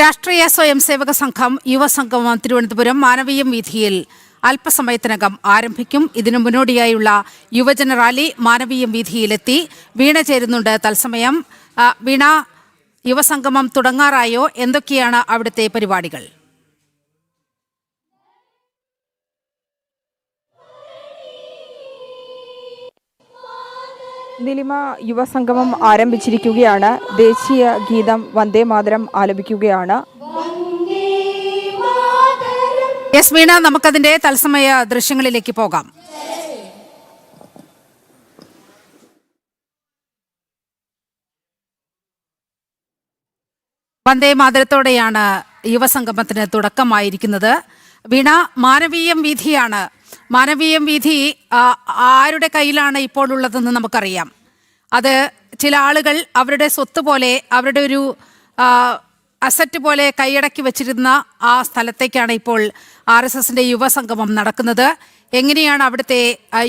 രാഷ്ട്രീയ സ്വയംസേവക സംഘം യുവസംഗമം തിരുവനന്തപുരം മാനവീയം വീഥിയിൽ അല്പസമയത്തിനകം ആരംഭിക്കും. ഇതിനു മുന്നോടിയായുള്ള യുവജന റാലി മാനവീയം വീഥിയിലെത്തി. വീണ ചേരുന്നുണ്ട് തത്സമയം. വീണ, യുവസംഗമം തുടങ്ങാറായോ? എന്തൊക്കെയാണ് അവിടുത്തെ പരിപാടികൾ? നിലിമ, യുവസംഗമം ആരംഭിച്ചിരിക്കുകയാണ്. ദേശീയ ഗീതം വന്ദേ മാതരം ആലപിക്കുകയാണ്. യെസ് വീണ, നമുക്കതിന്റെ തത്സമയ ദൃശ്യങ്ങളിലേക്ക് പോകാം. വന്ദേ മാതരത്തോടെയാണ് യുവസംഗമത്തിന് തുടക്കമായിരിക്കുന്നത്. വീണ, മാനവീയം വീഥിയാണ്. മാനവീയം വീഥി ആരുടെ കയ്യിലാണ് ഇപ്പോൾ ഉള്ളതെന്ന് നമുക്കറിയാം. അത് ചില ആളുകൾ അവരുടെ സ്വത്ത് പോലെ, അവരുടെ ഒരു അസറ്റ് പോലെ കൈയടക്കി വെച്ചിരുന്ന ആ സ്ഥലത്തേക്കാണ് ഇപ്പോൾ RSSന്റെ യുവസംഗമം നടക്കുന്നത്. എങ്ങനെയാണ് അവിടുത്തെ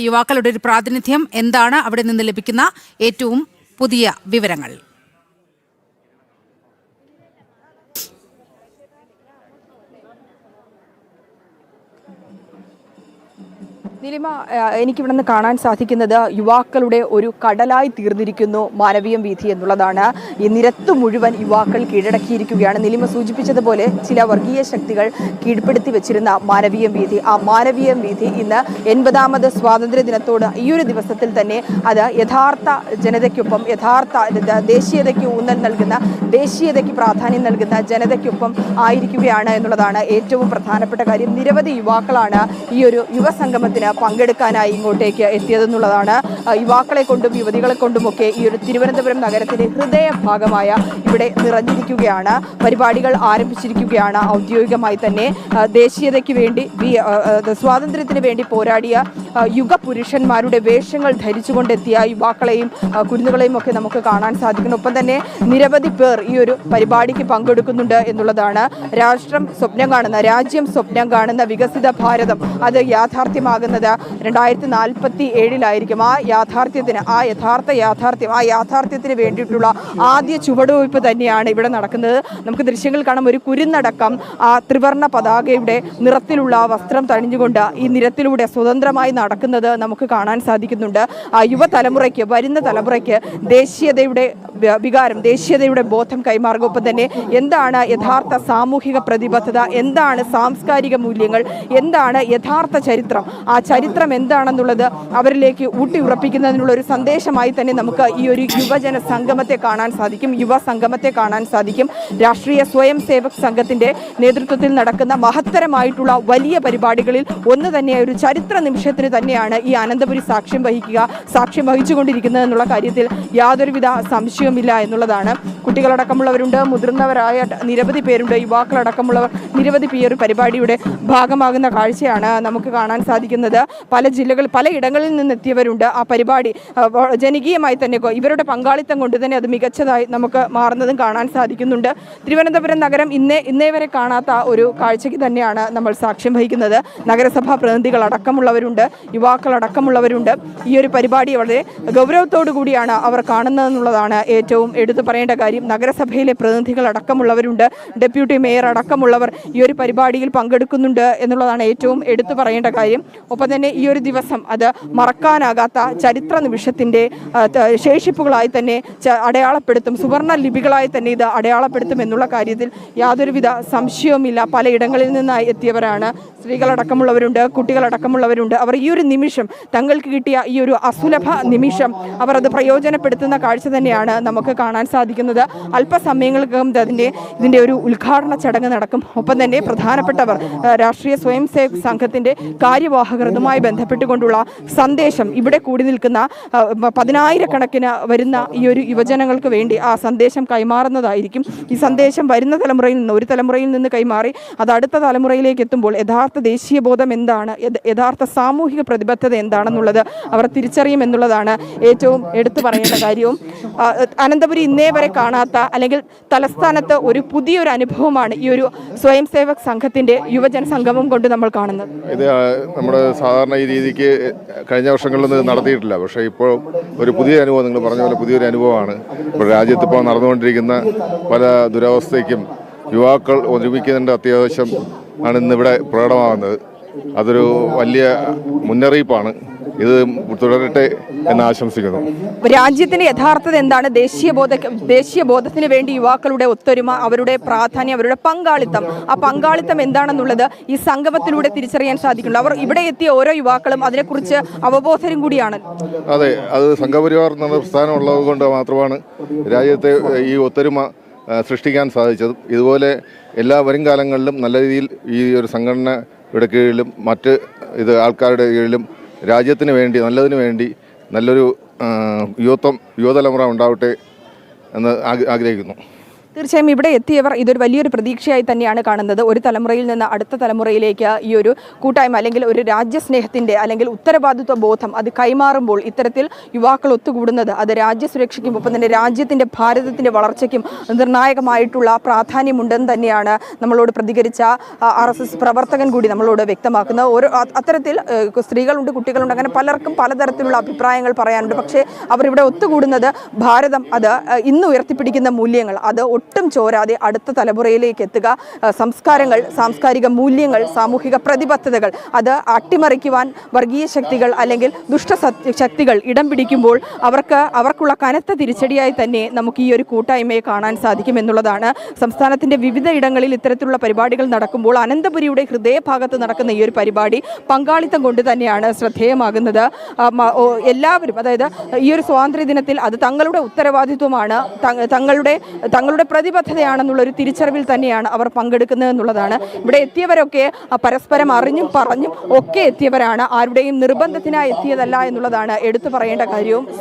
യുവാക്കളുടെ ഒരു പ്രാതിനിധ്യം? എന്താണ് അവിടെ നിന്ന് ലഭിക്കുന്ന ഏറ്റവും പുതിയ വിവരങ്ങൾ? നിലിമ, എനിക്കിവിടെ നിന്ന് കാണാൻ സാധിക്കുന്നത് യുവാക്കളുടെ ഒരു കടലായി തീർന്നിരിക്കുന്നു മാനവീയം വീഥി എന്നുള്ളതാണ്. ഈ നിരത്ത് മുഴുവൻ യുവാക്കൾ കീഴടക്കിയിരിക്കുകയാണ്. നിലിമ സൂചിപ്പിച്ചതുപോലെ ചില വർഗീയ ശക്തികൾ കീഴ്പ്പെടുത്തി വെച്ചിരുന്ന മാനവീയം വീഥി, ആ മാനവീയം വീഥി ഇന്ന് 80ാമത് സ്വാതന്ത്ര്യ ദിനത്തോട് ഈ ഒരു ദിവസത്തിൽ തന്നെ അത് യഥാർത്ഥ ജനതയ്ക്കൊപ്പം, യഥാർത്ഥ ദേശീയതയ്ക്ക് ഊന്നൽ നൽകുന്ന, ദേശീയതയ്ക്ക് പ്രാധാന്യം നൽകുന്ന ജനതയ്ക്കൊപ്പം ആയിരിക്കുകയാണ് എന്നുള്ളതാണ് ഏറ്റവും പ്രധാനപ്പെട്ട കാര്യം. നിരവധി യുവാക്കളാണ് ഈ ഒരു യുവസംഗമത്തിന് പങ്കെടുക്കാനായി ഇങ്ങോട്ടേക്ക് എത്തിയതെന്നുള്ളതാണ്. യുവാക്കളെ കൊണ്ടും യുവതികളെ കൊണ്ടുമൊക്കെ ഈ ഒരു തിരുവനന്തപുരം നഗരത്തിന്റെ ഹൃദയഭാഗമായ ഇവിടെ നിറഞ്ഞിരിക്കുകയാണ്. പരിപാടികൾ ആരംഭിച്ചിരിക്കുകയാണ്. ഔദ്യോഗികമായി തന്നെ ദേശീയതയ്ക്ക് വേണ്ടി, സ്വാതന്ത്ര്യത്തിന് വേണ്ടി പോരാടിയ യുഗപുരുഷന്മാരുടെ വേഷങ്ങൾ ധരിച്ചുകൊണ്ടെത്തിയ യുവാക്കളെയും കുരുന്നുകളെയും ഒക്കെ നമുക്ക് കാണാൻ സാധിക്കുന്നു. ഒപ്പം തന്നെ നിരവധി പേർ ഈ ഒരു പരിപാടിക്ക് പങ്കെടുക്കുന്നുണ്ട് എന്നുള്ളതാണ്. രാഷ്ട്രം സ്വപ്നം കാണുന്ന, രാജ്യം സ്വപ്നം കാണുന്ന വികസിത ഭാരതം അത് യാഥാർത്ഥ്യമാകുന്നത് 2047 ആ യാഥാർത്ഥ്യത്തിന്, ആ യാഥാർത്ഥ്യത്തിന് വേണ്ടിയിട്ടുള്ള ആദ്യ ചുവടുവയ്പ് തന്നെയാണ് ഇവിടെ നടക്കുന്നത്. നമുക്ക് ദൃശ്യങ്ങൾ കാണാം. ഒരു കുരുന്നടക്കം ആ ത്രിവർണ്ണ പതാകയുടെ നിറത്തിലുള്ള വസ്ത്രം തണിഞ്ഞുകൊണ്ട് ഈ നിരത്തിലൂടെ സ്വതന്ത്രമായി നടക്കുന്നത് നമുക്ക് കാണാൻ സാധിക്കുന്നുണ്ട്. യുവതലമുറയ്ക്ക്, വരുന്ന തലമുറയ്ക്ക് ദേശീയതയുടെ വികാരം, ദേശീയതയുടെ ബോധം കൈമാറുക. ഒപ്പം തന്നെ എന്താണ് യഥാർത്ഥ സാമൂഹിക പ്രതിബദ്ധത, എന്താണ് സാംസ്കാരിക മൂല്യങ്ങൾ, എന്താണ് യഥാർത്ഥ ചരിത്രം, ആ ചരിത്രം എന്താണെന്നുള്ളത് അവരിലേക്ക് ഊട്ടിയുറപ്പിക്കുന്നതിനുള്ള ഒരു സന്ദേശമായി തന്നെ നമുക്ക് ഈ ഒരു യുവജന സംഗമത്തെ കാണാൻ സാധിക്കും, യുവസംഗമത്തെ കാണാൻ സാധിക്കും. രാഷ്ട്രീയ സ്വയം സേവക് സംഘത്തിന്റെ നേതൃത്വത്തിൽ നടക്കുന്ന മഹത്തരമായിട്ടുള്ള വലിയ പരിപാടികളിൽ ഒന്ന് തന്നെ, ഒരു ചരിത്ര നിമിഷത്തിന് തന്നെയാണ് ഈ അനന്തപുരി സാക്ഷ്യം വഹിച്ചുകൊണ്ടിരിക്കുന്നത് എന്നുള്ള കാര്യത്തിൽ യാതൊരുവിധ സംശയവുമില്ല എന്നുള്ളതാണ്. കുട്ടികളടക്കമുള്ളവരുണ്ട്, മുതിർന്നവരായ നിരവധി പേരുണ്ട്, യുവാക്കളടക്കമുള്ളവർ നിരവധി പേർ പരിപാടിയുടെ ഭാഗമാകുന്ന കാഴ്ചയാണ് നമുക്ക് കാണാൻ സാധിക്കുന്നത്. പല ഇടങ്ങളിൽ നിന്നെത്തിയവരുണ്ട്. ആ പരിപാടി ജനകീയമായി തന്നെ, ഇവരുടെ പങ്കാളിത്തം കൊണ്ട് തന്നെ അത് മികച്ചതായി നമുക്ക് മാറുന്നതും കാണാൻ സാധിക്കുന്നുണ്ട്. തിരുവനന്തപുരം നഗരം ഇന്നേ വരെ കാണാത്ത ഒരു കാഴ്ചയ്ക്ക് തന്നെയാണ് നമ്മൾ സാക്ഷ്യം വഹിക്കുന്നത്. നഗരസഭാ പ്രതിനിധികൾ അടക്കമുള്ളവരുണ്ട്, യുവാക്കളടക്കമുള്ളവരുണ്ട്. ഈ ഒരു പരിപാടി വളരെ ഗൗരവത്തോടു കൂടിയാണ് അവർ കാണുന്നതെന്നുള്ളതാണ് ഏറ്റവും എടുത്തു പറയേണ്ട കാര്യം. നഗരസഭയിലെ പ്രതിനിധികൾ അടക്കമുള്ളവരുണ്ട്, ഡെപ്യൂട്ടി മേയർ അടക്കമുള്ളവർ ഈ ഒരു പരിപാടിയിൽ പങ്കെടുക്കുന്നുണ്ട് എന്നുള്ളതാണ് ഏറ്റവും എടുത്തു പറയേണ്ട കാര്യം. ഒപ്പം തന്നെ ഈ ഒരു ദിവസം അത് മറക്കാനാകാത്ത ചരിത്ര നിമിഷത്തിൻ്റെ ശേഷിപ്പുകളായി തന്നെ അടയാളപ്പെടുത്തും, സുവർണ ലിപികളായി തന്നെ ഇത് അടയാളപ്പെടുത്തും എന്നുള്ള കാര്യത്തിൽ യാതൊരുവിധ സംശയവുമില്ല. പലയിടങ്ങളിൽ നിന്നായി എത്തിയവരാണ്. സ്ത്രീകളടക്കമുള്ളവരുണ്ട്, കുട്ടികളടക്കമുള്ളവരുണ്ട്. അവർ ഈ ഒരു നിമിഷം, തങ്ങൾക്ക് കിട്ടിയ ഈ ഒരു അസുലഭ നിമിഷം അവർ അത് പ്രയോജനപ്പെടുത്തുന്ന കാഴ്ച തന്നെയാണ് നമുക്ക് കാണാൻ സാധിക്കുന്നത്. അല്പസമയങ്ങൾക്കകം ഇതിൻ്റെ ഒരു ഉദ്ഘാടന ചടങ്ങ് നടക്കും. ഒപ്പം തന്നെ പ്രധാനപ്പെട്ടവർ, രാഷ്ട്രീയ സ്വയം സേവക് സംഘത്തിൻ്റെ കാര്യവാഹകർ, ഇതുമായി ബന്ധപ്പെട്ടുകൊണ്ടുള്ള സന്ദേശം ഇവിടെ കൂടി നിൽക്കുന്ന 10,000-കണക്കിന് വരുന്ന ഈ ഒരു യുവജനങ്ങൾക്ക് വേണ്ടി ആ സന്ദേശം കൈമാറുന്നതായിരിക്കും. ഈ സന്ദേശം വരുന്ന തലമുറയിൽ നിന്ന്, ഒരു തലമുറയിൽ നിന്ന് കൈമാറി അത് അടുത്ത തലമുറയിലേക്ക് എത്തുമ്പോൾ യഥാർത്ഥ ദേശീയ ബോധം എന്താണ്, യഥാർത്ഥ സാമൂഹിക പ്രതിബദ്ധത എന്താണെന്നുള്ളത് അവർ തിരിച്ചറിയുമെന്നുള്ളതാണ് ഏറ്റവും എടുത്തു പറയേണ്ട കാര്യവും. അനന്തപുരി ഇന്നേ വരെ കാണാത്ത, അല്ലെങ്കിൽ തലസ്ഥാനത്ത് ഒരു പുതിയൊരു അനുഭവമാണ് ഈ ഒരു സ്വയം സേവക് സംഘത്തിന്റെ യുവജന സംഗമം കൊണ്ട് നമ്മൾ കാണുന്നത്. ഇത് നമ്മുടെ സാധാരണ ഈ രീതിക്ക് കഴിഞ്ഞ വർഷങ്ങളിലൊന്നും നടത്തിയിട്ടില്ല. പക്ഷേ ഇപ്പോൾ ഒരു പുതിയ അനുഭവം, നിങ്ങൾ പറഞ്ഞ പോലെ പുതിയൊരു അനുഭവമാണ്. ഇപ്പോൾ രാജ്യത്ത് ഇപ്പോൾ നടന്നുകൊണ്ടിരിക്കുന്ന പല ദുരവസ്ഥയ്ക്കും യുവാക്കൾ ഒരുമിക്കുന്നതിൻ്റെ അത്യാവശ്യം ആണ് ഇന്നിവിടെ പ്രകടമാകുന്നത്. അതൊരു വലിയ മുന്നറിയിപ്പാണ്. ഇത് തുടരട്ടെ എന്ന് ആശംസിക്കുന്നു. രാജ്യത്തിന്റെ യഥാർത്ഥത എന്താണ്? ദേശീയബോധത്തിന് വേണ്ടി യുവാക്കളുടെ ഒത്തൊരുമ, അവരുടെ പ്രാധാന്യം, അവരുടെ പങ്കാളിത്തം, ആ പങ്കാളിത്തം എന്താണെന്നുള്ളത് ഈ സംഗമത്തിലൂടെ തിരിച്ചറിയാൻ സാധിക്കുന്നുണ്ട്. അവർ ഇവിടെ എത്തിയ ഓരോ യുവാക്കളും അതിനെക്കുറിച്ച് അവബോധരും കൂടിയാണ്. അതെ, അത് സംഘപരിവാർ എന്ന പ്രസ്ഥാനം ഉള്ളത് കൊണ്ട് മാത്രമാണ് രാജ്യത്തെ ഈ ഒത്തൊരുമ സൃഷ്ടിക്കാൻ സാധിച്ചതും. ഇതുപോലെ എല്ലാ വരും കാലങ്ങളിലും നല്ല രീതിയിൽ ഈ ഒരു സംഘടനയുടെ കീഴിലും മറ്റ് ആൾക്കാരുടെ കീഴിലും രാജ്യത്തിന് വേണ്ടി, നല്ലതിന് വേണ്ടി നല്ലൊരു യുവതലമുറ ഉണ്ടാവട്ടെ എന്ന് ആഗ്രഹിക്കുന്നു. തീർച്ചയായും ഇവിടെ എത്തിയവർ ഇതൊരു വലിയൊരു പ്രതീക്ഷയായി തന്നെയാണ് കാണുന്നത്. ഒരു തലമുറയിൽ നിന്ന് അടുത്ത തലമുറയിലേക്ക് ഈ ഒരു കൂട്ടായ്മ അല്ലെങ്കിൽ ഒരു രാജ്യസ്നേഹത്തിൻ്റെ അല്ലെങ്കിൽ ഉത്തരവാദിത്വ ബോധം അത് കൈമാറുമ്പോൾ ഇത്തരത്തിൽ യുവാക്കൾ ഒത്തുകൂടുന്നത് അത് രാജ്യസുരക്ഷയ്ക്കും ഒപ്പം തന്നെ രാജ്യത്തിൻ്റെ, ഭാരതത്തിൻ്റെ വളർച്ചയ്ക്കും നിർണായകമായിട്ടുള്ള പ്രാധാന്യമുണ്ടെന്ന് തന്നെയാണ് നമ്മളോട് പ്രതികരിച്ച RSS പ്രവർത്തകൻ കൂടി നമ്മളോട് വ്യക്തമാക്കുന്നത്. ഓരോ അത്തരത്തിൽ സ്ത്രീകളുണ്ട്, കുട്ടികളുണ്ട്, അങ്ങനെ പലർക്കും പലതരത്തിലുള്ള അഭിപ്രായങ്ങൾ പറയാനുണ്ട്. പക്ഷേ അവരിവിടെ ഒത്തുകൂടുന്നത് ഭാരതം അത് ഇന്ന് ഉയർത്തിപ്പിടിക്കുന്ന മൂല്യങ്ങൾ അത് ഒട്ടും ചോരാതെ അടുത്ത തലമുറയിലേക്ക് എത്തുക, സംസ്കാരങ്ങൾ, സാംസ്കാരിക മൂല്യങ്ങൾ, സാമൂഹിക പ്രതിബദ്ധതകൾ അത് അട്ടിമറിക്കുവാൻ വർഗീയ ശക്തികൾ അല്ലെങ്കിൽ ദുഷ്ടശക്തികൾ ഇടം പിടിക്കുമ്പോൾ അവർക്കുള്ള കനത്ത തിരിച്ചടിയായി തന്നെ നമുക്ക് ഈ ഒരു കൂട്ടായ്മയെ കാണാൻ സാധിക്കുമെന്നുള്ളതാണ്. സംസ്ഥാനത്തിൻ്റെ വിവിധ ഇടങ്ങളിൽ ഇത്തരത്തിലുള്ള പരിപാടികൾ നടക്കുമ്പോൾ അനന്തപുരിയുടെ ഹൃദയഭാഗത്ത് നടക്കുന്ന ഈ ഒരു പരിപാടി പങ്കാളിത്തം കൊണ്ട് തന്നെയാണ് ശ്രദ്ധേയമാകുന്നത്. എല്ലാവരും, അതായത് ഈ ഒരു സ്വാതന്ത്ര്യ ദിനത്തിൽ അത് തങ്ങളുടെ ഉത്തരവാദിത്വമാണ്, തങ്ങളുടെ പ്രതിബദ്ധതയാണെന്നുള്ളൊരു തിരിച്ചറിവിൽ തന്നെയാണ് അവർ പങ്കെടുക്കുന്നത് എന്നുള്ളതാണ്. ഇവിടെ എത്തിയവരൊക്കെ പരസ്പരം അറിഞ്ഞും പറഞ്ഞും ഒക്കെ എത്തിയവരാണ്, ആരുടെയും നിർബന്ധത്തിനായി എത്തിയതല്ല എന്നുള്ളതാണ് എടുത്തു പറയേണ്ട കാര്യവും.